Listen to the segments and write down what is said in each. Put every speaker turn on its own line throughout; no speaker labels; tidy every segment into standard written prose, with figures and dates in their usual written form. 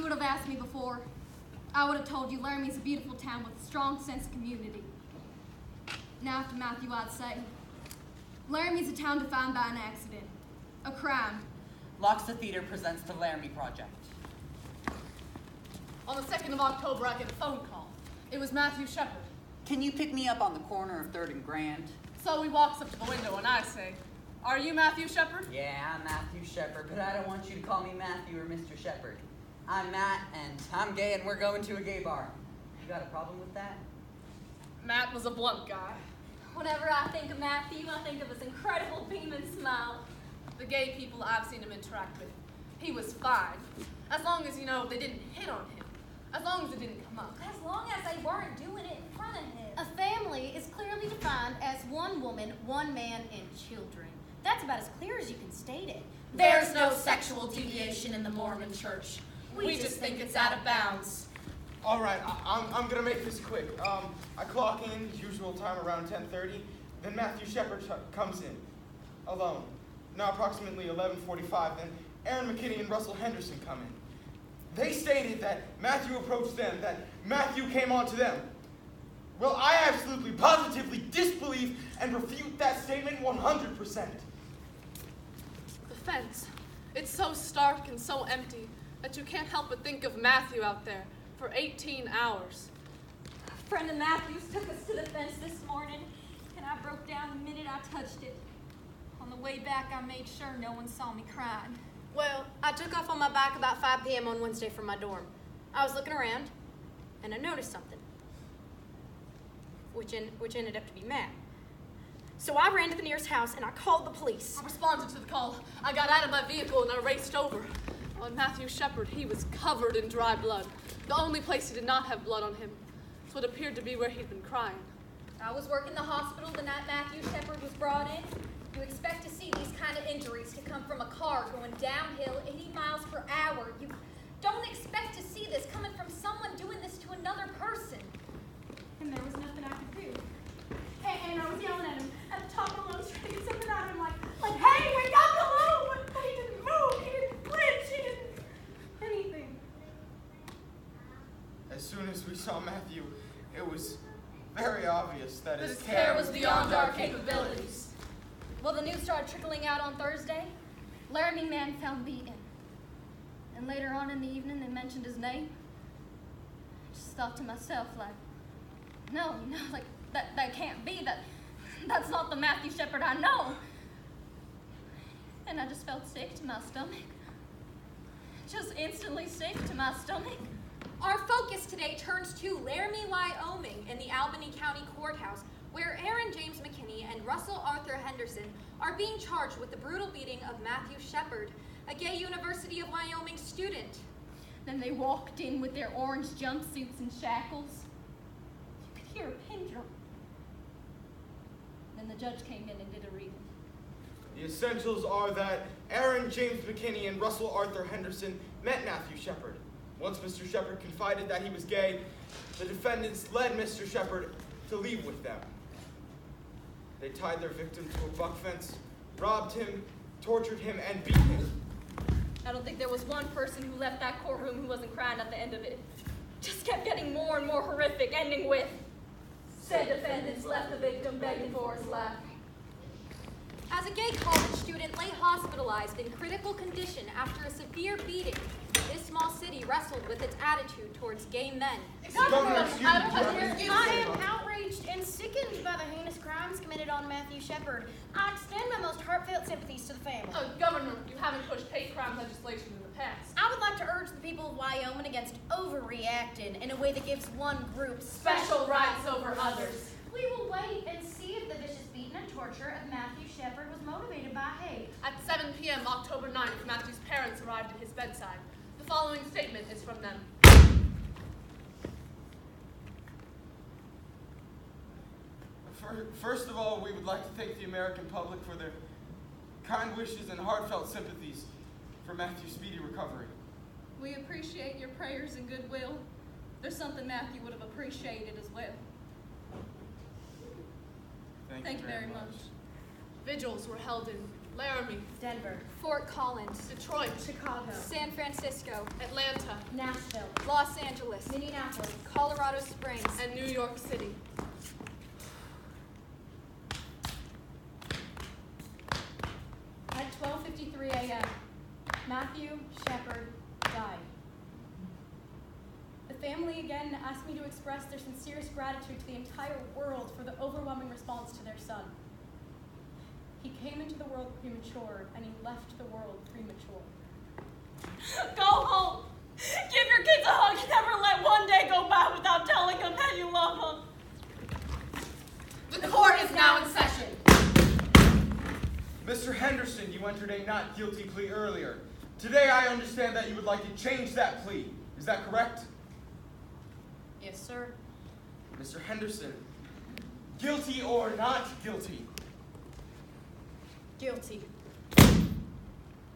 would have asked me before, I would have told you Laramie's a beautiful town with a strong sense of community. Now after Matthew, I'd say, Laramie's a town defined by an accident, a crime.
Loxa Theater presents the Laramie Project.
On the 2nd of October, I get a phone call. It was Matthew Shepard.
Can you pick me up on the corner of 3rd and Grand?
So he walks up to the window and I say, "Are you Matthew Shepard?"
Yeah, I'm Matthew Shepard, but I don't want you to call me Matthew or Mr. Shepard. I'm Matt, and I'm gay, and we're going to a gay bar. You got a problem with that?
Matt was a blunt guy.
Whenever I think of Matthew, I think of his incredible beam and smile.
The gay people I've seen him interact with, he was fine. As long as, they didn't hit on him. As long as it didn't come up.
As long as they weren't doing it in front of him. A family is clearly defined as one woman, one man, and children. That's about as clear as you can state it.
There's no sexual deviation in the Mormon church. We just think it's out of bounds.
All right, I'm gonna make this quick. I clock in usual time around 10:30. Then Matthew Shepard comes in, alone. Now approximately 11:45. Then Aaron McKinney and Russell Henderson come in. They stated that Matthew approached them, that Matthew came on to them. Well, I absolutely, positively disbelieve and refute that statement 100%.
The fence. It's so stark and so empty that you can't help but think of Matthew out there for 18 hours.
A friend of Matthew's took us to the fence this morning, and I broke down the minute I touched it. On the way back, I made sure no one saw me crying.
Well, I took off on my bike about 5 p.m. on Wednesday from my dorm. I was looking around, and I noticed something, which ended up to be Matt. So I ran to the nearest house, and I called the police.
I responded to the call. I got out of my vehicle, and I raced over. On Matthew Shepard, he was covered in dry blood. The only place he did not have blood on him was what appeared to be where he'd been crying.
I was working the hospital the night Matthew Shepard was brought in. You expect to see these kind of injuries to come from a car going downhill 80 miles per hour. You don't expect to see this coming from someone doing this to another person. And there was nothing I could do. And I was yelling at him at the top of my lungs, trying to get something out of him, like, hey, wake up, hello! But he didn't move, he didn't flinch, he didn't anything.
As soon as we saw Matthew, it was very obvious that his
care was beyond our capabilities.
Well, the news started trickling out on Thursday. Laramie man found beaten. And later on in the evening, they mentioned his name. I just thought to myself, no, that can't be. That's not the Matthew Shepard I know. And I just felt sick to my stomach. Just instantly sick to my stomach.
Our focus today turns to Laramie, Wyoming, in the Albany County Courthouse, where Aaron James McKinney and Russell Arthur Henderson are being charged with the brutal beating of Matthew Shepard, a gay University of Wyoming student.
Then they walked in with their orange jumpsuits and shackles. You could hear a pin drop. Then the judge came in and did a reading.
The essentials are that Aaron James McKinney and Russell Arthur Henderson met Matthew Shepard. Once Mr. Shepard confided that he was gay, the defendants led Mr. Shepard to leave with them. They tied their victim to a buck fence, robbed him, tortured him, and beat him.
I don't think there was one person who left that courtroom who wasn't crying at the end of it. Just kept getting more and more horrific, ending with, said defendants left the victim begging for his life.
As a gay college student lay hospitalized in critical condition after a severe beating, this small city wrestled with its attitude towards gay men.
I am outraged and sickened by the heinous crimes committed on Matthew Shepard. I extend my most heartfelt sympathies to the family.
Governor, you haven't pushed hate crime legislation in the past.
I would like to urge the people of Wyoming against overreacting in a way that gives one group
Special rights over others.
We will wait and see if the vicious beating and torture of Matthew Shepard was motivated by hate.
At 7 p.m. October 9th, Matthew's parents arrived at his bedside. The following statement is from them.
First of all, we would like to thank the American public for their kind wishes and heartfelt sympathies for Matthew's speedy recovery.
We appreciate your prayers and goodwill. There's something Matthew would have appreciated as well.
Thank you very much.
Vigils were held in Laramie,
Denver,
Fort Collins,
Detroit,
Chicago,
San Francisco,
Atlanta,
Nashville,
Los Angeles,
Minneapolis,
Colorado Springs,
and New York City.
At 12:53 a.m., Matthew Shepard died. The family again asked me to express their sincerest gratitude to the entire world for the overwhelming response to their son. He came into the world premature, and he left the world premature.
Go home. Give your kids a hug. Never let one day go by without telling them that you love them.
The court is now in session.
Mr. Henderson, you entered a not guilty plea earlier. Today I understand that you would like to change that plea. Is that correct?
Yes, sir.
Mr. Henderson, guilty or not guilty?
Guilty.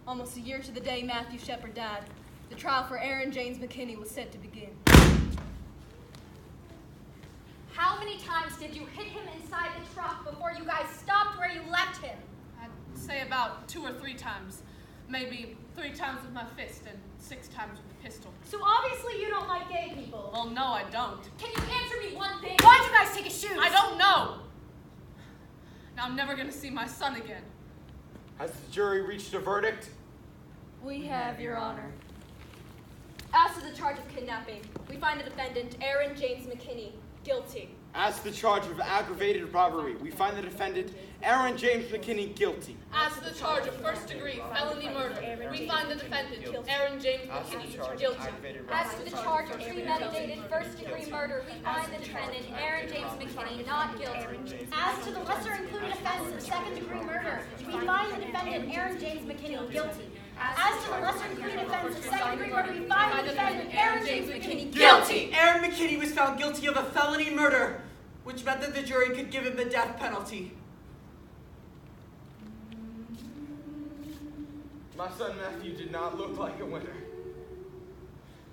Almost a year to the day Matthew Shepard died, the trial for Aaron James McKinney was set to begin.
How many times did you hit him inside the truck before you guys stopped where you left him?
I'd say about 2 or 3 times. Maybe 3 times with my fist and 6 times with a pistol.
So obviously you don't like gay people.
Well, no, I don't.
Can you answer me one thing?
Why'd you guys take his shoes?
I don't know. Now I'm never going to see my son again.
Has the jury reached a verdict?
We have, Your Honor.
As to the charge of kidnapping, we find the defendant, Aaron James McKinney, guilty.
As to the charge of aggravated robbery, we find the defendant, Aaron James McKinney, guilty.
As to the charge of first-degree felony murder, we find the defendant, Aaron James McKinney, guilty.
As to the charge of premeditated first-degree murder, we find the defendant, Aaron James McKinney, not guilty.
As to the lesser included offense of second-degree murder, we find the defendant, Aaron James McKinney, guilty. As to the lesser included offense of second-degree murder, we find the defendant, Aaron James McKinney,
Guilty! Aaron McKinney was found guilty of a felony murder, which meant that the jury could give him the death penalty.
My son Matthew did not look like a winner.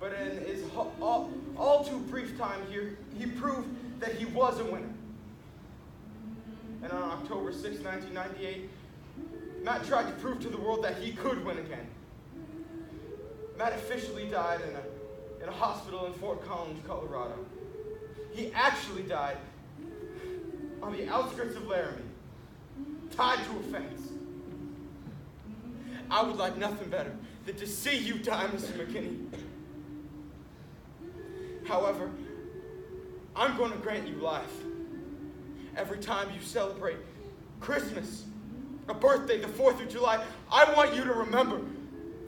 But in his all too brief time here, he proved that he was a winner. And on October 6, 1998, Matt tried to prove to the world that he could win again. Matt officially died in a hospital in Fort Collins, Colorado. He actually died on the outskirts of Laramie, tied to a fence. I would like nothing better than to see you die, Mr. McKinney. However, I'm going to grant you life. Every time you celebrate Christmas, a birthday, the 4th of July, I want you to remember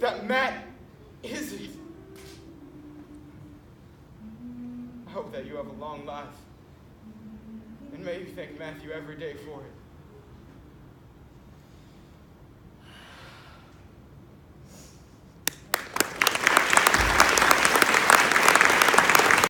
that Matt isn't. I hope that you have a long life. And may you thank Matthew every day for it.